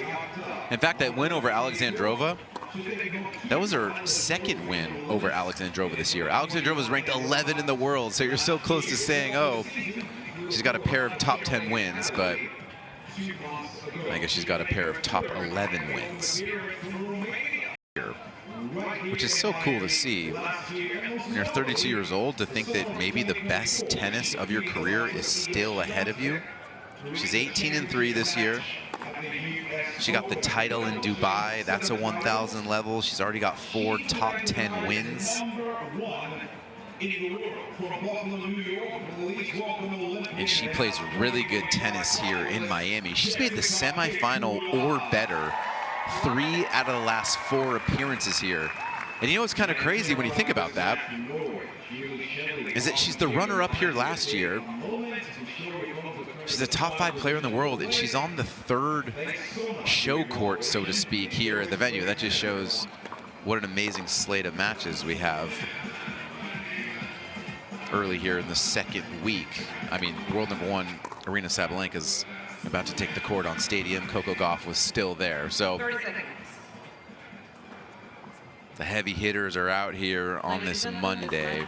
wins. In fact, that win over Alexandrova, that was her second win over Alexandrova this year. Alexandrova is ranked 11 in the world, so you're so close to saying, oh, she's got a pair of top 10 wins, but I guess she's got a pair of top 11 wins. Which is so cool to see when you're 32 years old, to think that maybe the best tennis of your career is still ahead of you. She's 18-3 this year. She got the title in Dubai. That's a 1,000 level. She's already got 4 top 10 wins. And she plays really good tennis here in Miami. She's made the semifinal or better 3 out of the last 4 appearances here. And you know what's kind of crazy when you think about that is that she's the runner-up here last year. She's a top 5 player in the world, and she's on the 3rd show court, so to speak, here at the venue. That just shows what an amazing slate of matches we have early here in the 2nd week. I mean, world #1 Aryna Sabalenka's about to take the court on Stadium. Coco Gauff was still there. So the heavy hitters are out here on this Monday.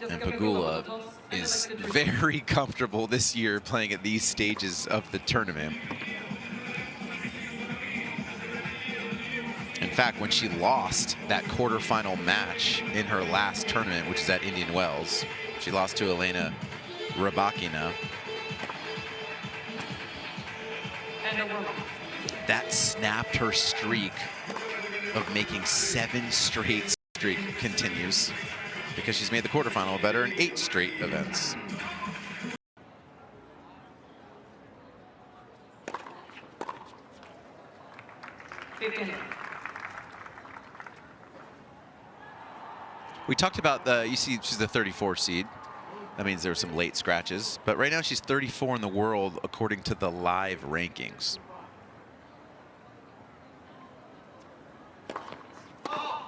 And Pegula is very comfortable this year playing at these stages of the tournament. In fact, when she lost that quarterfinal match in her last tournament, which is at Indian Wells, she lost to Elena Rybakina. That snapped her streak of making 7 straight. Streak continues because she's made the quarterfinal better in 8 straight events. We talked about you see she's the 34 seed. That means there's some late scratches, but right now she's 34 in the world according to the live rankings.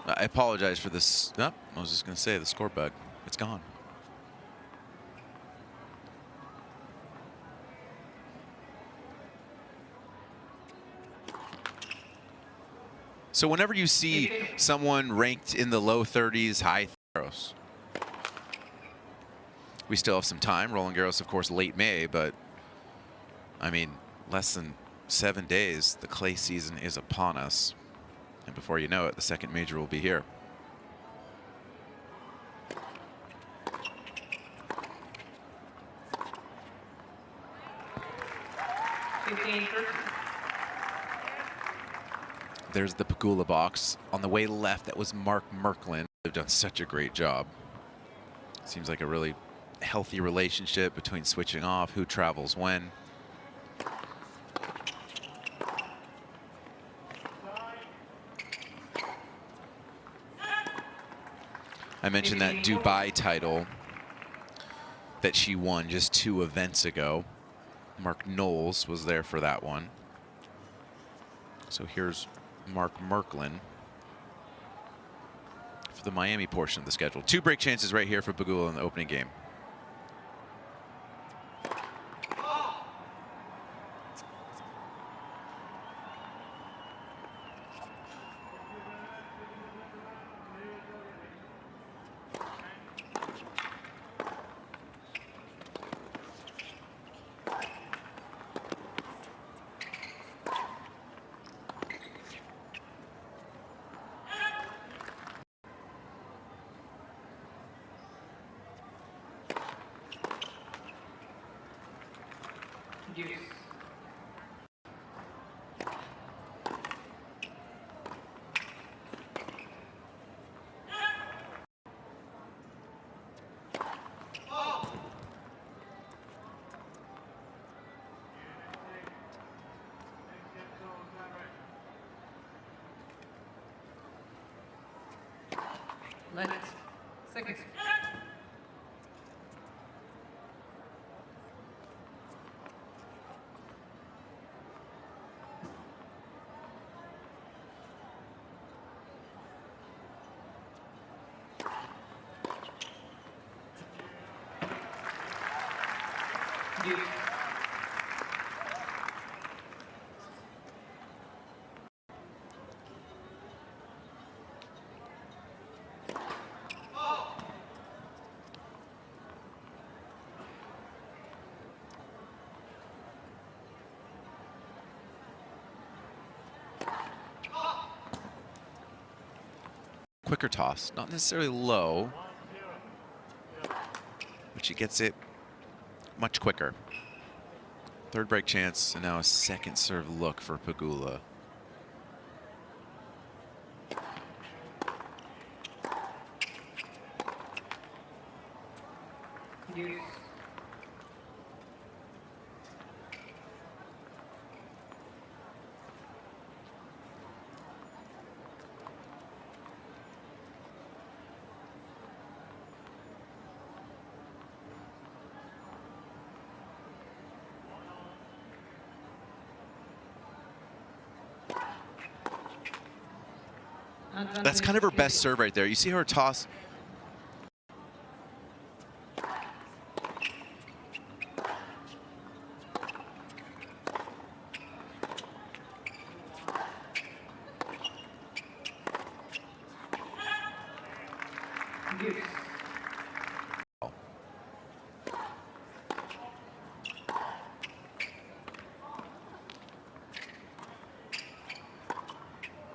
I apologize for this. Oh, I was just going to say the score bug. It's gone. So whenever you see someone ranked in the low 30s, high 30s, we still have some time. Roland Garros, of course, late May, but I mean, less than 7 days, the clay season is upon us. And before you know it, the second major will be here. There's the Pegula box. On the way left, that was Mark Merklin. They've done such a great job. Seems like a really healthy relationship between switching off, who travels when. I mentioned that Dubai title that she won just 2 events ago. Mark Knowles was there for that one. So here's Mark Merklin for the Miami portion of the schedule. 2 break chances right here for Pegula in the opening game. Seconds. quicker toss, not necessarily low, but she gets it much quicker. Third break chance, and now a second serve look for Pegula. That's kind of her best serve right there. You see her toss.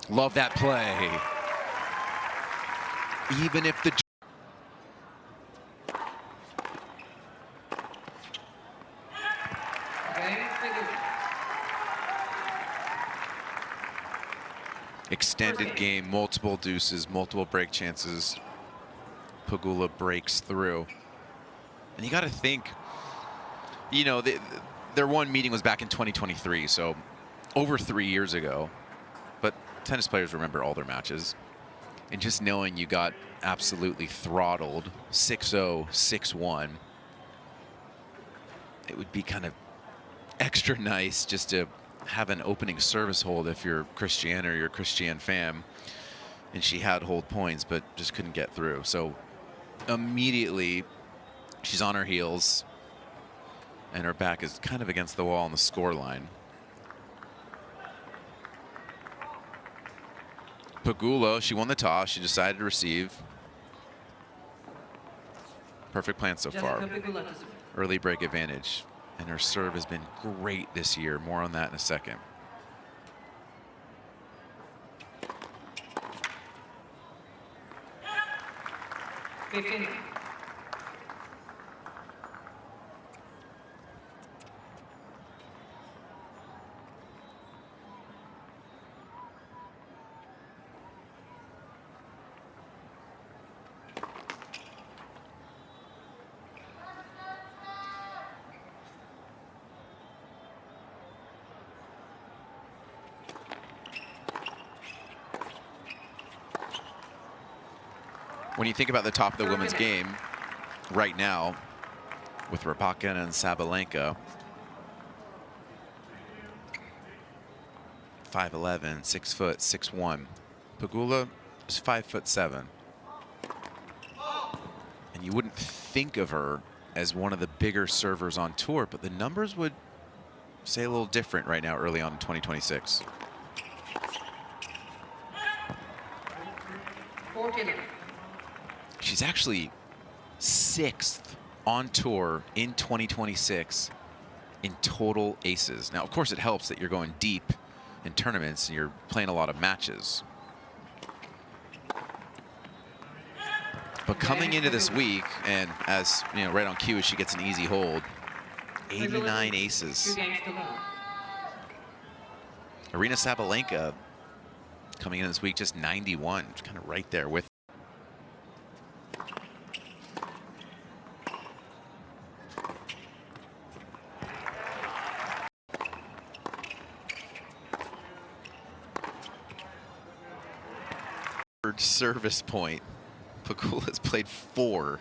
Love that play. Even if the extended game, multiple deuces, multiple break chances, Pegula breaks through. And you got to think, you know, their one meeting was back in 2023, so over 3 years ago. But tennis players remember all their matches. And just knowing you got absolutely throttled 6-0, 6-1, it would be kind of extra nice just to have an opening service hold if you're Christiane or you're Christiane fam. And she had hold points, but just couldn't get through. So immediately she's on her heels and her back is kind of against the wall on the score line. Pegula, she won the toss. She decided to receive. Perfect plan so far. Early break advantage. And her serve has been great this year. More on that in a second. When you think about the top of the women's game right now with Rybakina and Sabalenka, 5'11", 6 foot, 6'1". Pegula is 5'7". And you wouldn't think of her as one of the bigger servers on tour, but the numbers would say a little different right now early on in 2026. 14. She's actually 6th on tour in 2026 in total aces. Now, of course, it helps that you're going deep in tournaments and you're playing a lot of matches. But coming into this week, and as you know, right on cue, she gets an easy hold. 89 aces. Aryna Sabalenka coming in this week just 91, kind of right there with. Service point. Pegula's played 4.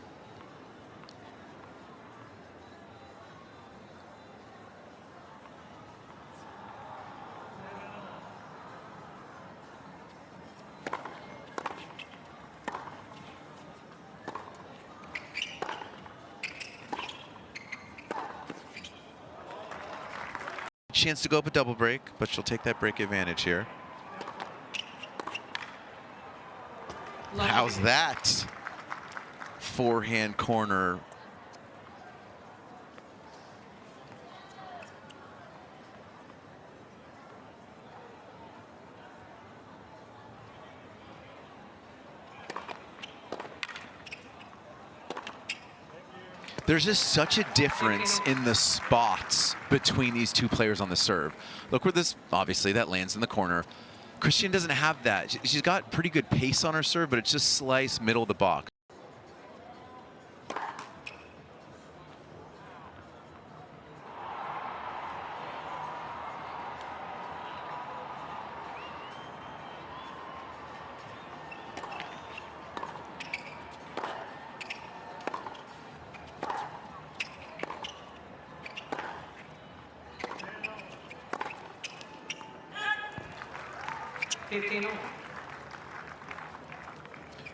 Chance to go up a double break, but she'll take that break advantage here. How's that? Forehand corner. There's just such a difference in the spots between these two players on the serve. Look where this, obviously, that lands in the corner. Christian doesn't have that. She's got pretty good pace on her serve, but it's just slice middle of the box.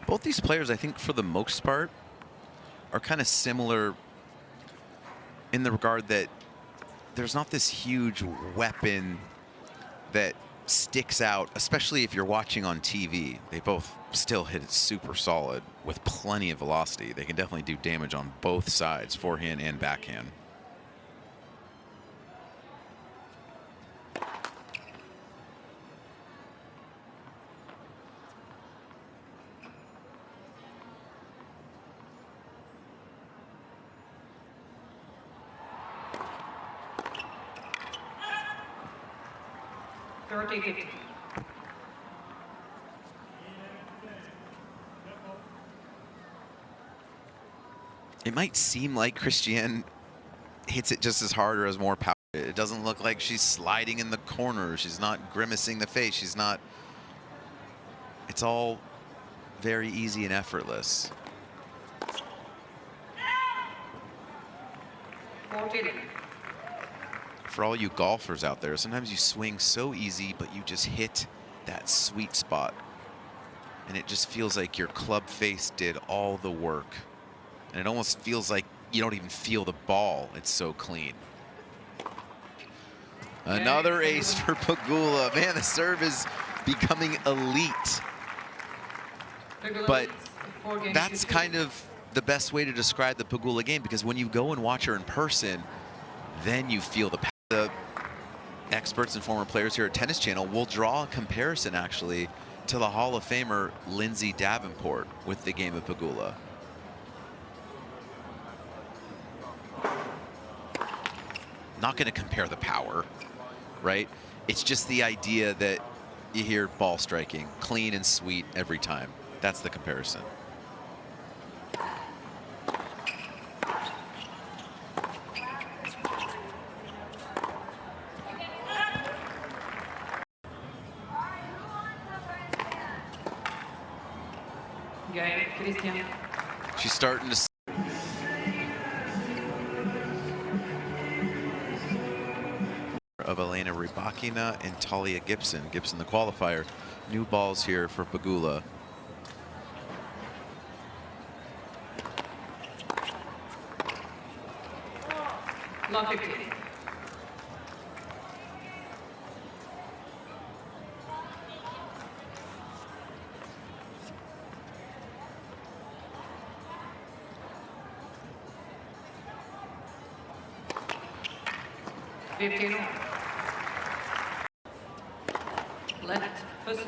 Both these players, I think, for the most part, are kind of similar in the regard that there's not this huge weapon that sticks out, especially if you're watching on TV. They both still hit it super solid with plenty of velocity. They can definitely do damage on both sides, forehand and backhand. It might seem like Christiane hits it just as hard or has more power. It doesn't look like she's sliding in the corner. She's not grimacing the face. She's not. It's all very easy and effortless. 14. For all you golfers out there, sometimes you swing so easy, but you just hit that sweet spot. And it just feels like your club face did all the work. And it almost feels like you don't even feel the ball. It's so clean. Another ace for Pegula. Man, the serve is becoming elite. But that's kind of the best way to describe the Pegula game, because when you go and watch her in person, then you feel the power. The experts and former players here at Tennis Channel will draw a comparison, actually, to the Hall of Famer Lindsay Davenport with the game of Pegula. Not going to compare the power, right? It's just the idea that you hear ball striking, clean and sweet every time. That's the comparison. She's starting to of Elena Rybakina and Talia Gibson. Gibson, the qualifier. New balls here for Pegula. Love 15. Left foot.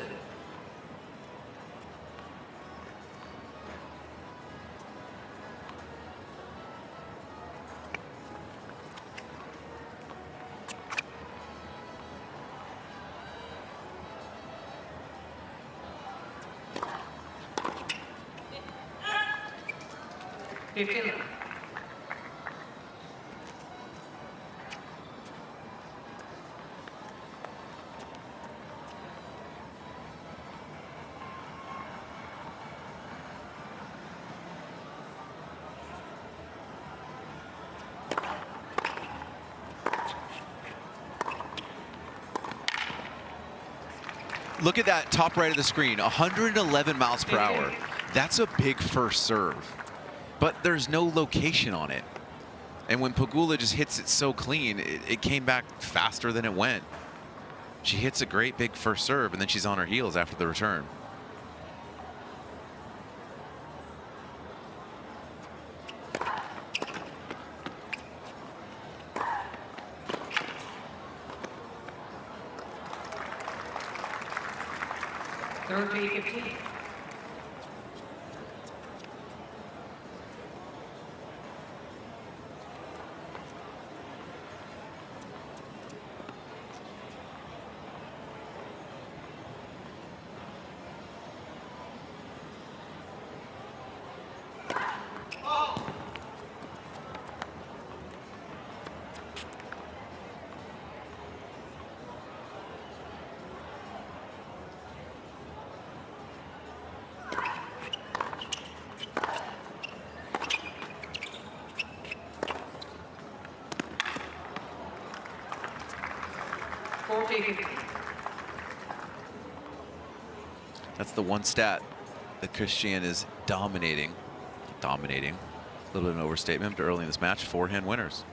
Look at that top right of the screen, 111 miles per hour. That's a big first serve, but there's no location on it. And when Pegula just hits it so clean, it came back faster than it went. She hits a great big first serve, and then she's on her heels after the return. 40-50. That's the one stat that Christiane is dominating. Dominating. A little bit of an overstatement, but early in this match, forehand winners.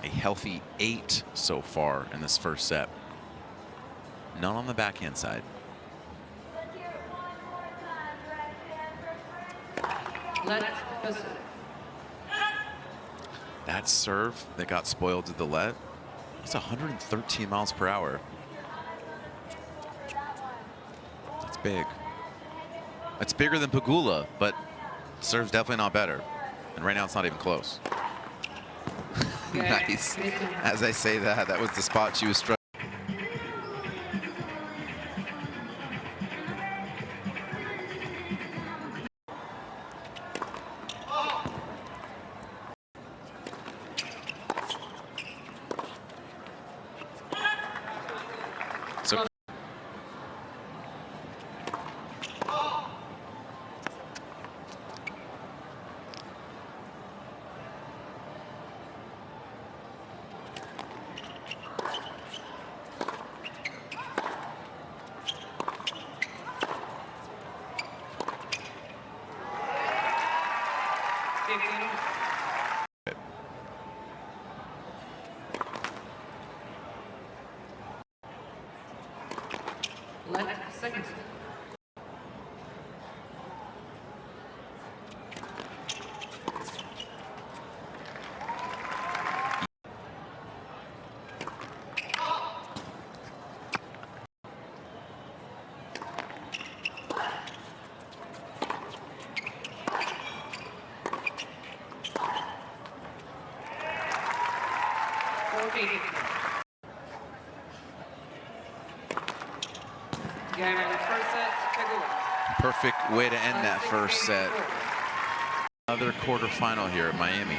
A healthy 8 so far in this first set. None on the backhand side. That serve that got spoiled to the let, it's 113 miles per hour. That's big. It's bigger than Pegula, but serve's definitely not better. And right now it's not even close. Nice. As I say that, that was the spot she was struck. So Second. Game in the first set, Pegula. perfect way to end that first set. Another quarterfinal here at Miami.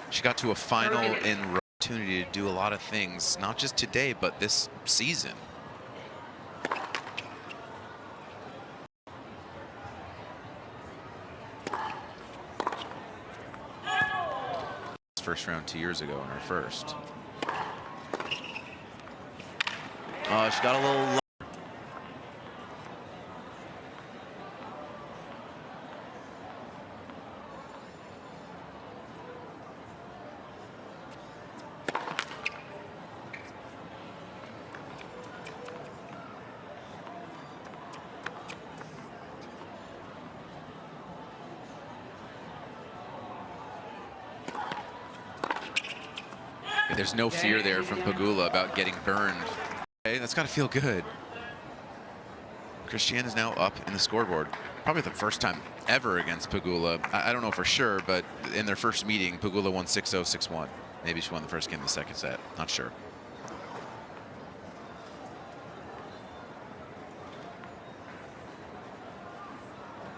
She got to a final in opportunity to do a lot of things, not just today, but this season. First round 2 years ago in her first. She got a little low. There's no fear there from Pegula about getting burned. Okay, that's got to feel good. Christiane is now up in the scoreboard. Probably the first time ever against Pegula. I don't know for sure, but in their first meeting, Pegula won 6-0, 6-1. Maybe she won the first game of the second set. Not sure.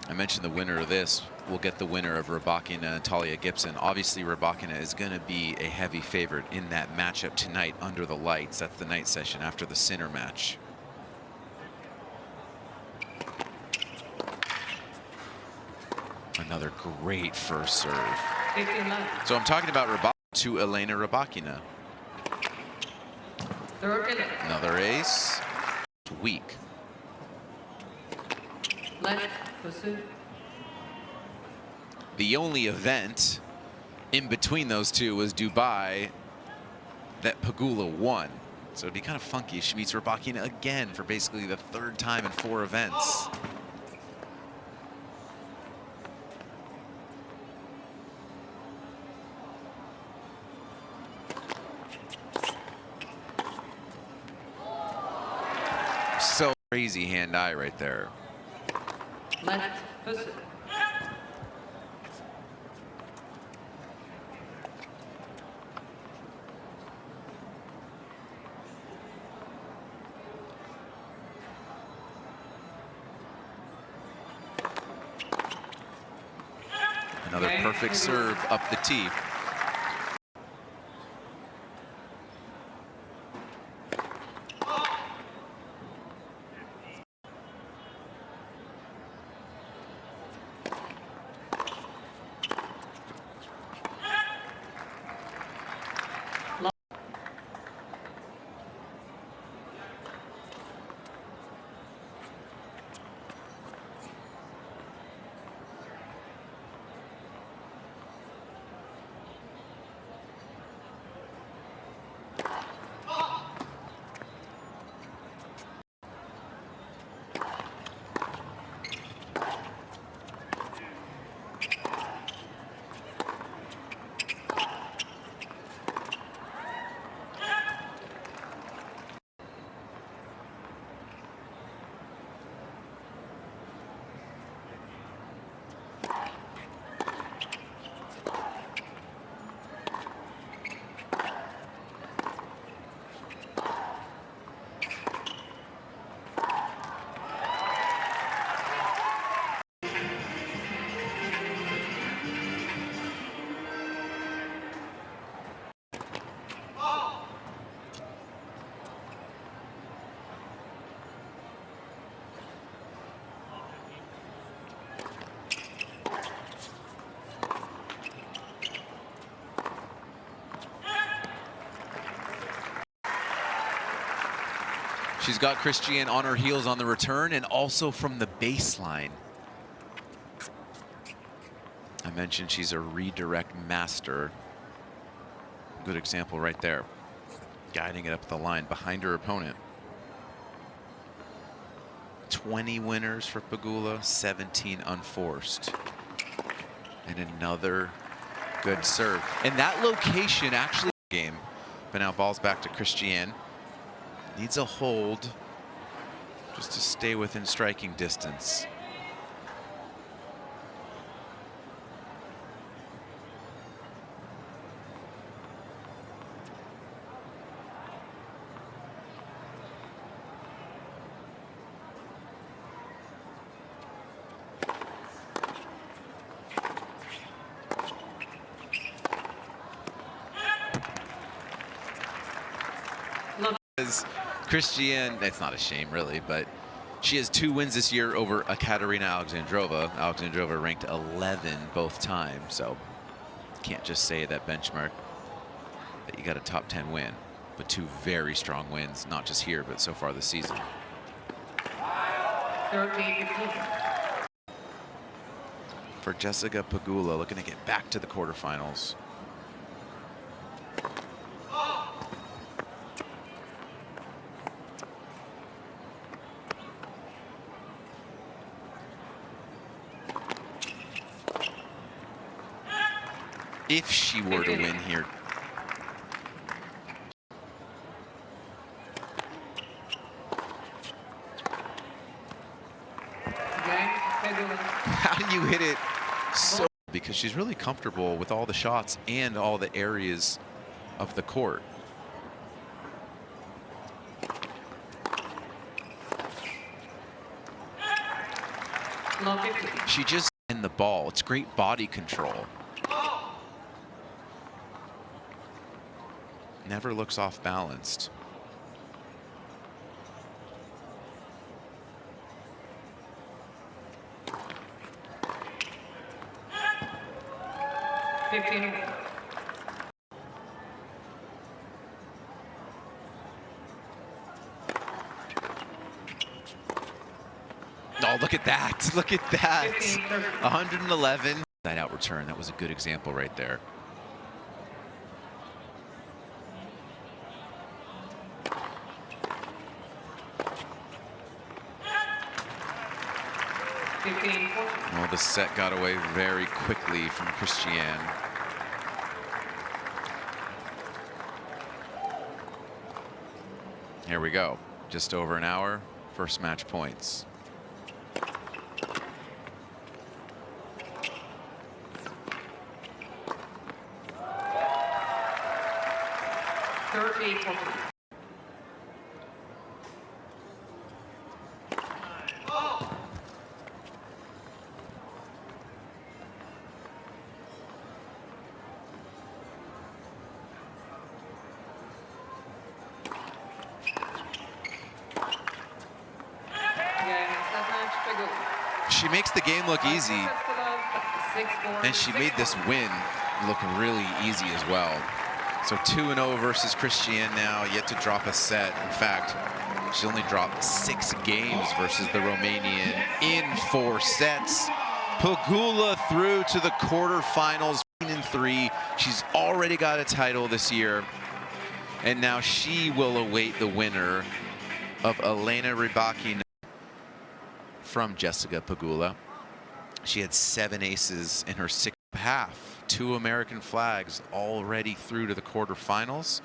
I mentioned the winner of this will get the winner of Rybakina and Talia Gibson. Obviously, Rybakina is going to be a heavy favorite in that matchup tonight under the lights. That's the night session after the Sinner match. Another great first serve. So I'm talking about Rybakina to Elena Rybakina. Another ace. Weak. The only event in between those two was Dubai that Pegula won. So it'd be kind of funky if she meets Rybakina again for basically the third time in 4 events. So crazy hand-eye right there. Another perfect serve up the tee. She's got Christiane on her heels on the return and also from the baseline. I mentioned she's a redirect master. Good example right there. Guiding it up the line behind her opponent. 20 winners for Pegula, 17 unforced. And another good serve. And that location actually game. But now ball's back to Christiane. Needs a hold just to stay within striking distance. Christiane, it's not a shame really, but she has 2 wins this year over Ekaterina Alexandrova. Alexandrova ranked 11 both times, so can't just say that benchmark that you got a top 10 win, but 2 very strong wins, not just here, but so far this season. 13-15. For Jessica Pegula, looking to get back to the quarterfinals. If she were to win here. How do you hit it so? Because she's really comfortable with all the shots and all the areas of the court. She just in the ball. It's great body control. Never looks off balanced. Oh, look at that. Look at that. 111. That out return. That was a good example right there. Well, the set got away very quickly from Christiane. Here we go. Just over an hour. First match points. she makes the game look easy, and she made this win look really easy as well. So 2-0 versus Christiane now, yet to drop a set. In fact, she's only dropped 6 games versus the Romanian in 4 sets. Pegula through to the quarterfinals in 3. She's already got a title this year, and now she will await the winner of Elena Rybakina from Jessica Pegula. She had 7 aces in her 6th half. 2 American flags already through to the quarterfinals.